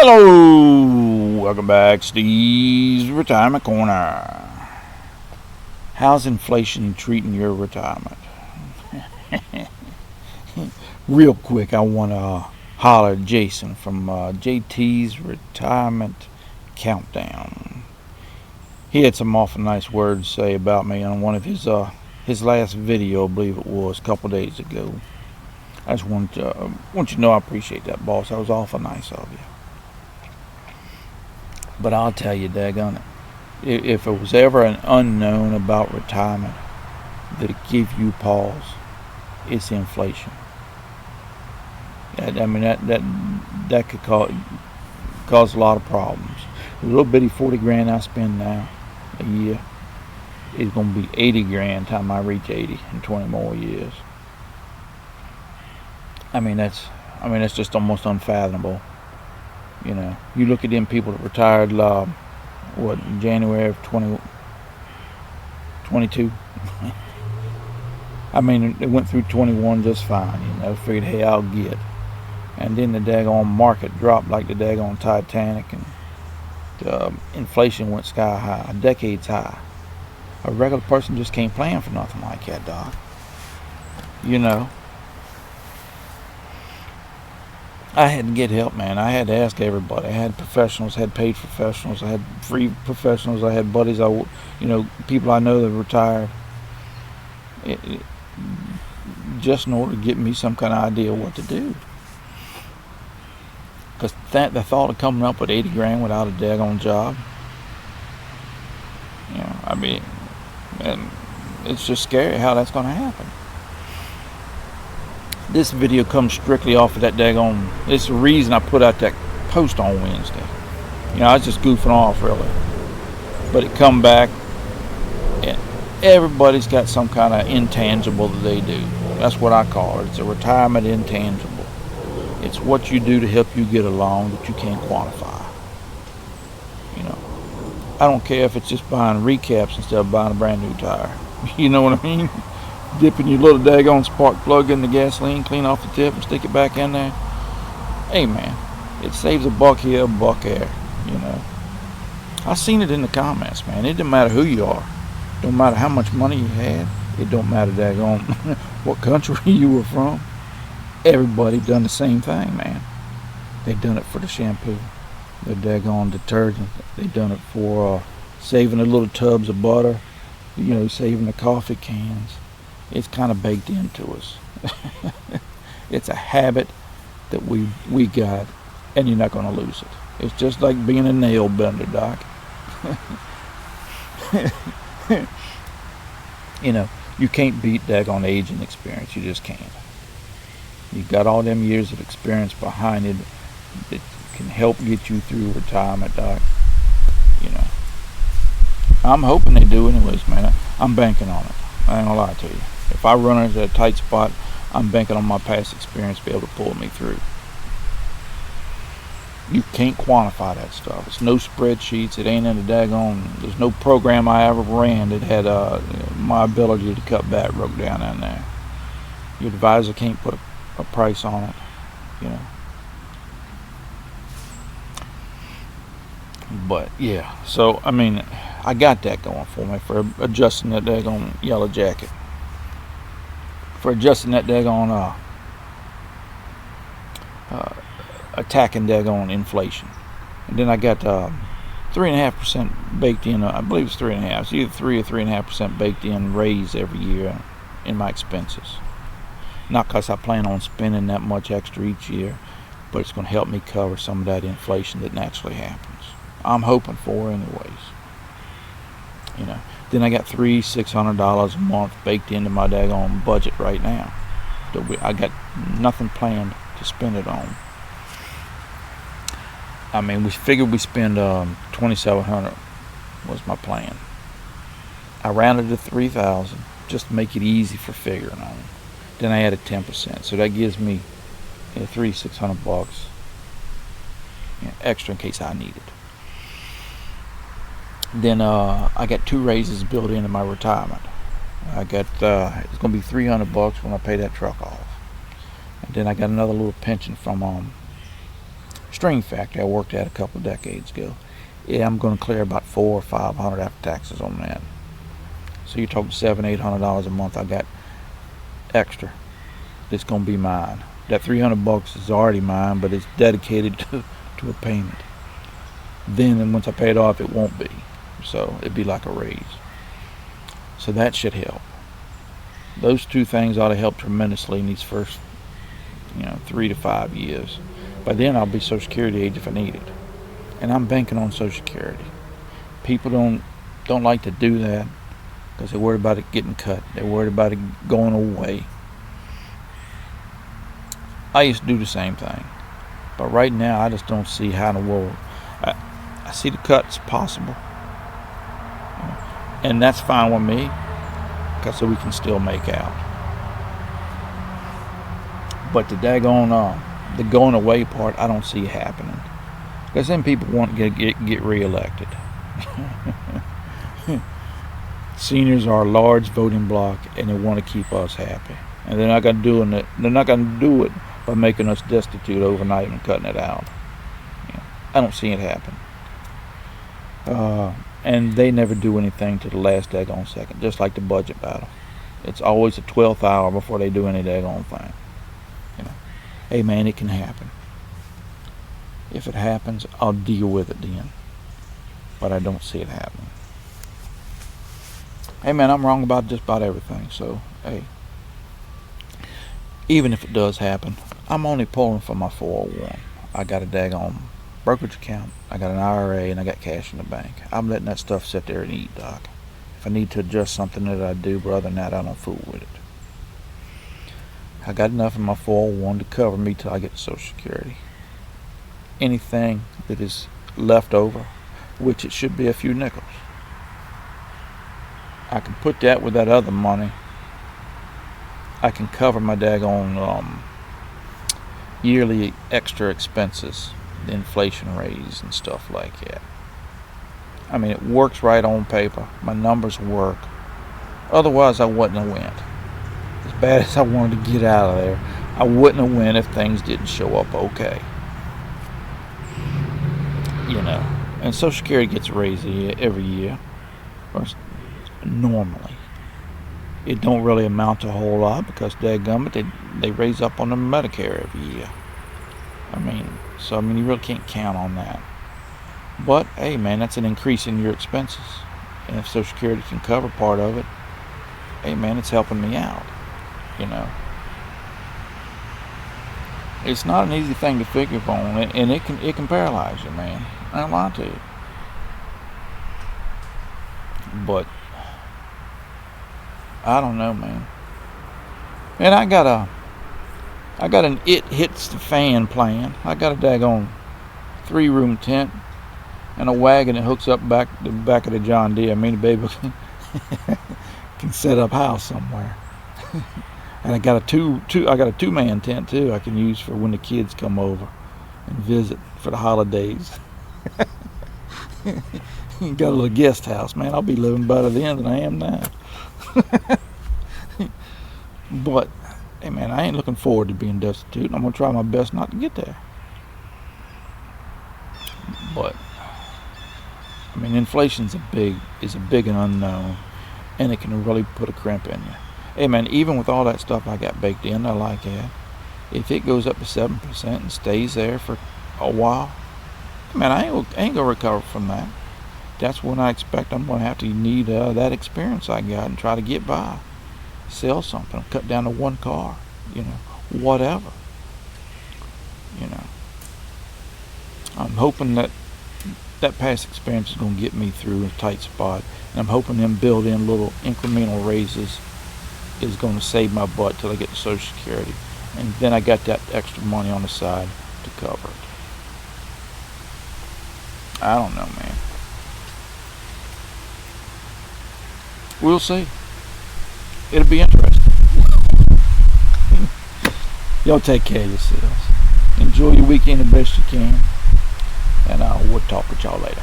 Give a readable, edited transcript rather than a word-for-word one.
Hello, welcome back, Steve's Retirement Corner. How's inflation treating your retirement? Real quick, I want to holler at Jason from JT's Retirement Countdown. He had some awful nice words to say about me on one of his last video, I believe it was, a couple days ago. I just want you to know I appreciate that, boss. That was awful nice of you. But I'll tell you, daggone it, if it was ever an unknown about retirement that'd give you pause, it's inflation. That could cause a lot of problems. The little bitty 40 grand I spend now a year is going to be 80 grand time I reach 80 in 20 more years. That's just almost unfathomable. You know, you look at them people that retired, in January of 2022. They went through 21 just fine, figured, hey, I'll get. And then the daggone market dropped like the daggone Titanic, and the inflation went sky high, decades high. A regular person just can't plan for nothing like that, Doc. I had to get help, man. I had to ask everybody. I had professionals, had paid professionals, I had free professionals, I had buddies, people I know that retired, just in order to get me some kind of idea what to do. Because the thought of coming up with 80 grand without a daggone job, it's just scary how that's going to happen. This video comes strictly off of that daggone. It's the reason I put out that post on Wednesday. I was just goofing off, really. But it come back, and everybody's got some kind of intangible that they do. That's what I call it. It's a retirement intangible. It's what you do to help you get along that you can't quantify. I don't care if it's just buying recaps instead of buying a brand new tire. You know what I mean? Dipping your little daggone spark plug in the gasoline, clean off the tip and stick it back in there. Hey man, it saves a buck here, a buck there, I seen it in the comments, man. It doesn't matter who you are. Don't matter how much money you had. It don't matter daggone what country you were from. Everybody done the same thing, man. They done it for the shampoo, the daggone detergent. They done it for saving the little tubs of butter, saving the coffee cans. It's kind of baked into us. It's a habit that we got, and you're not going to lose it. It's just like being a nail bender, Doc. You can't beat daggone age and experience. You just can't. You got all them years of experience behind it that can help get you through retirement, Doc. I'm hoping they do anyways, man. I'm banking on it. I ain't gonna lie to you. If I run into a tight spot, I'm banking on my past experience to be able to pull me through. You can't quantify that stuff. It's no spreadsheets. It ain't in the daggone. There's no program I ever ran that had my ability to cut back wrote down in there. Your advisor can't put a price on it. But yeah, so I got that going for me for adjusting that daggone yellow jacket. For adjusting that daggone attacking daggone inflation. And then I got 3.5% baked in. I believe it's 3.5%. It's either 3 or 3.5% baked in raise every year in my expenses. Not because I plan on spending that much extra each year, but it's going to help me cover some of that inflation that naturally happens. I'm hoping for, anyways. Then I got $600 a month baked into my daggone budget right now. I got nothing planned to spend it on. We figured we spend $2,700 was my plan. I rounded to $3,000 just to make it easy for figuring on. Then I added 10%, so that gives me $600 extra in case I need it. Then I got 2 raises built into my retirement. I got it's gonna be $300 when I pay that truck off, and then I got another little pension from String factory I worked at a couple of decades ago. Yeah, I'm going to clear about $400 or $500 after taxes on that. So you're talking $700-800 a month I got extra. It's going to be mine. That $300 is already mine, but it's dedicated to a payment. Then once I pay it off, it won't be. So it'd be like a raise. So that should help. Those two things ought to help tremendously in these first, 3 to 5 years. By then I'll be Social Security age if I need it. And I'm banking on Social Security. People don't like to do that because they're worried about it getting cut. They're worried about it going away. I used to do the same thing. But right now I just don't see how in the world. I see the cuts possible. And that's fine with me because so we can still make out. But the daggone the going away part, I don't see happening. Because then people want to get reelected. Seniors are a large voting bloc, and they want to keep us happy. And they're not going to do it. They're not going to do it by making us destitute overnight and cutting it out. I don't see it happen. And they never do anything to the last daggone second, just like the budget battle. It's always the 12th hour before they do any daggone thing. Hey man, it can happen. If it happens, I'll deal with it then. But I don't see it happening. Hey man, I'm wrong about just about everything. So, hey, even if it does happen, I'm only pulling from my 401. I got a daggone brokerage account, I got an IRA, and I got cash in the bank. I'm letting that stuff sit there and eat, Doc. If I need to adjust something that I do, but other than that, I don't fool with it. I got enough in my 401 to cover me till I get to Social Security. Anything that is left over, which it should be a few nickels, I can put that with that other money. I can cover my daggone yearly extra expenses, the inflation raise and stuff like that. I mean, it works right on paper. My numbers work. Otherwise, I wouldn't have went. As bad as I wanted to get out of there, I wouldn't have went if things didn't show up okay. And Social Security gets raised every year. Or normally. It don't really amount to a whole lot because dadgummit, they raise up on the Medicare every year. You really can't count on that. But, hey man, that's an increase in your expenses. And if Social Security can cover part of it, hey man, it's helping me out. It's not an easy thing to figure upon, and it can paralyze you, man. I don't lie to you. But I don't know, man. And I got an it hits the fan plan. I got a daggone 3-room tent and a wagon that hooks up the back of the John Deere. The baby can set up house somewhere. And I got a two-man tent too. I can use for when the kids come over and visit for the holidays. Got a little guest house, man. I'll be living better then than I am now. But, hey man, I ain't looking forward to being destitute, and I'm gonna try my best not to get there. But, inflation's a big and unknown, and it can really put a crimp in you. Hey man, even with all that stuff I got baked in, I like that. If it goes up to 7% and stays there for a while, man, I ain't gonna recover from that. That's when I expect I'm gonna have to need that experience I got and try to get by, sell something, cut down to one car, whatever. I'm hoping that past experience is gonna get me through a tight spot, and I'm hoping them build in little incremental raises is going to save my butt till I get to Social Security, and then I got that extra money on the side to cover it. I don't know, man. We'll see. It'll be interesting. Y'all take care of yourselves. Enjoy your weekend the best you can, and we'll talk with y'all later.